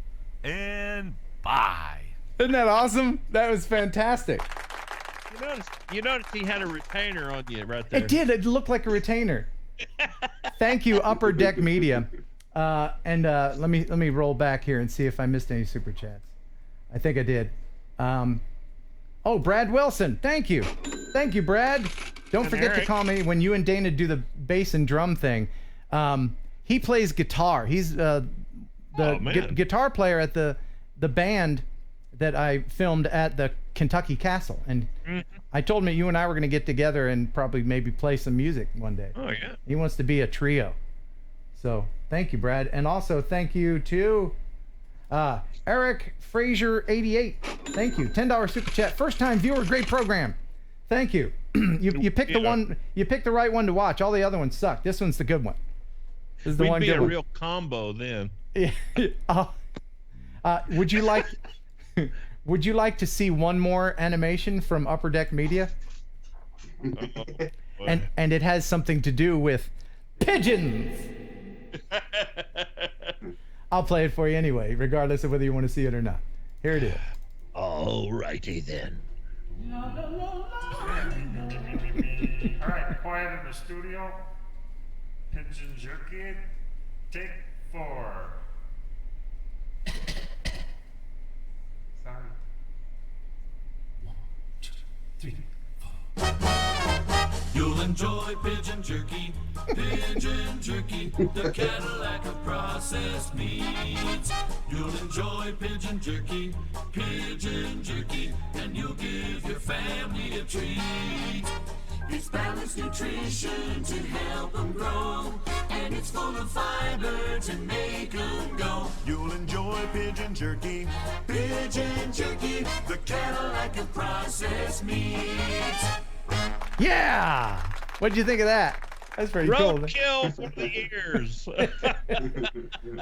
and bye. Isn't that awesome? That was fantastic. You noticed he had a retainer on you right there. It did. It looked like a retainer. Thank you, Upper Deck Media. Let me roll back here and see if I missed any super chats. I think I did. Oh, Brad Wilson. Thank you. Thank you, Brad. Don't forget to call me when you and Dana do the bass and drum thing. He plays guitar. He's the guitar player at the band that I filmed at the Kentucky Castle. And I told him that you and I were going to get together and probably maybe play some music one day. Oh, yeah. He wants to be a trio. So thank you, Brad. And also thank you to Eric Frazier 88. Thank you. $10 super chat. First time viewer. Great program. Thank you. You picked the one. You picked the right one to watch. All the other ones suck. This one's the good one. This is the one. We'd be good a one. real combo then. Would you like? Would you like to see one more animation from Upper Deck Media? And it has something to do with pigeons. I'll play it for you anyway, regardless of whether you want to see it or not. Here it is. Alrighty then. Alright, quiet in the studio. Pigeon jerky. Take 4. Sorry. 1, 2, 3, 4. You'll enjoy pigeon jerky, the Cadillac of processed meats. You'll enjoy pigeon jerky, and you'll give your family a treat. It's balanced nutrition to help them grow, and it's full of fiber to make them go. You'll enjoy pigeon jerky, the Cadillac of processed meats. Yeah! What'd you think of that? That's pretty cool. Roadkill for the ears.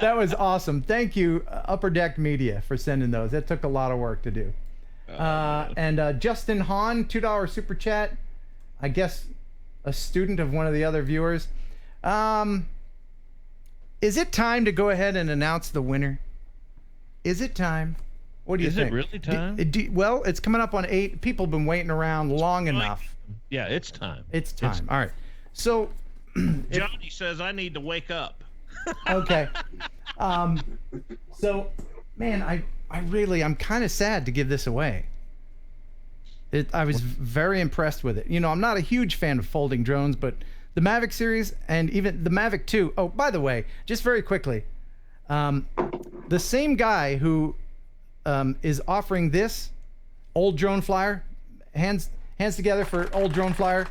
That was awesome. Thank you, Upper Deck Media, for sending those. That took a lot of work to do. And Justin Hahn, $2 super chat. I guess a student of one of the other viewers. Is it time to go ahead and announce the winner? Is it time? What do you think? Is it really time? Well, it's coming up on 8. People have been waiting around long enough. Yeah, it's time. It's time. All right. So Johnny says I need to wake up. Okay. So, man, I'm kind of sad to give this away. I was very impressed with it. You know, I'm not a huge fan of folding drones, but the Mavic series and even the Mavic 2. Oh, by the way, just very quickly, the same guy who is offering this old drone flyer, hands together for old drone flyer.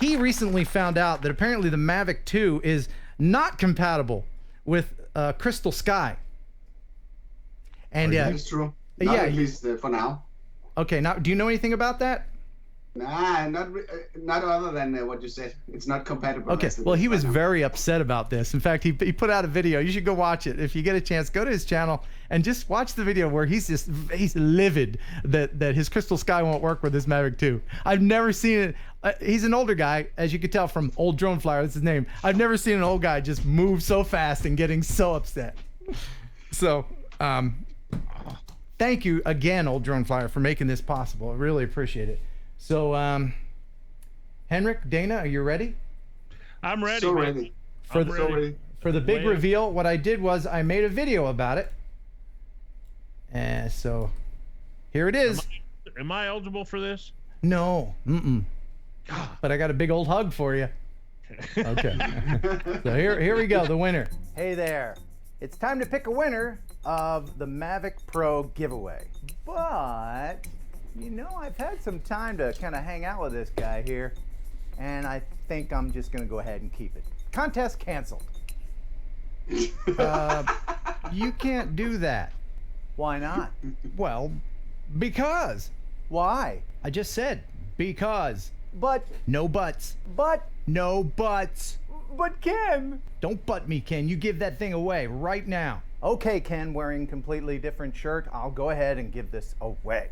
He recently found out that apparently the Mavic 2 is not compatible with Crystal Sky. And that's true. Not at least for now. Okay, now do you know anything about that? Nah, not other than what you said. It's not compatible. Okay, well, he was very upset about this. In fact, he put out a video. You should go watch it. If you get a chance, go to his channel and just watch the video where he's livid that his Crystal Sky won't work with his Mavic 2. I've never seen it. He's an older guy, as you can tell from Old Drone Flyer. That's his name. I've never seen an old guy just move so fast and getting so upset. So, thank you again, Old Drone Flyer, for making this possible. I really appreciate it. So, Henrik, Dana, are you ready? I'm ready. So man. ready. For the big reveal, what I did was I made a video about it. And so here it is. Am I eligible for this? No. But I got a big old hug for you. Okay. So here we go, the winner. Hey there. It's time to pick a winner of the Mavic Pro giveaway. But, you know, I've had some time to kind of hang out with this guy here, and I think I'm just going to go ahead and keep it. Contest canceled. You can't do that. Why not? Well, because. Why? I just said because. But. No buts. But. No buts. But Ken. Don't butt me, Ken. You give that thing away right now. Okay, Ken, wearing completely different shirt. I'll go ahead and give this away.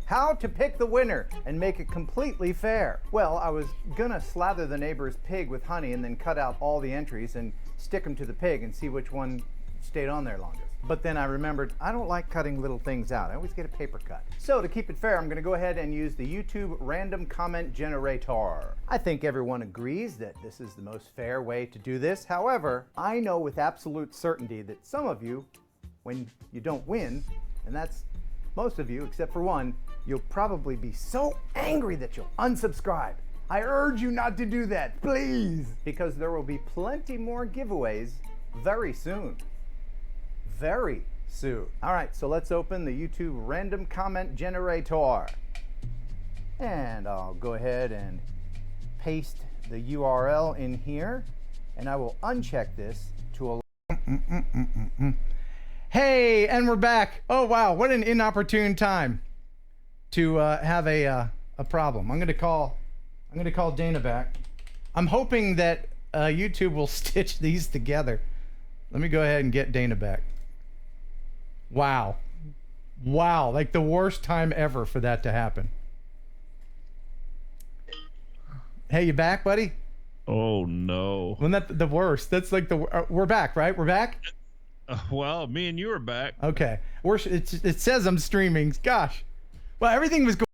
How to pick the winner and make it completely fair. Well, I was gonna slather the neighbor's pig with honey and then cut out all the entries and stick them to the pig and see which one stayed on there longest. But then I remembered I don't like cutting little things out. I always get a paper cut. So to keep it fair, I'm gonna go ahead and use the YouTube random comment generator. I think everyone agrees that this is the most fair way to do this. However, I know with absolute certainty that some of you, when you don't win, and that's most of you except for one, you'll probably be so angry that you'll unsubscribe. I urge you not to do that, please, because there will be plenty more giveaways very soon. Very soon. All right, so let's open the YouTube random comment generator. And I'll go ahead and paste the URL in here, and I will uncheck this to allow. Hey, and we're back. Oh wow, what an inopportune time to have a problem. I'm gonna call Dana back. I'm hoping that YouTube will stitch these together. Let me go ahead and get Dana back. Wow, like the worst time ever for that to happen. Hey, you back, buddy? Oh no. Wasn't that the worst? That's like the we're back, right? We're back. Well, me and you are back. Okay. It says I'm streaming. Gosh. Well, everything was going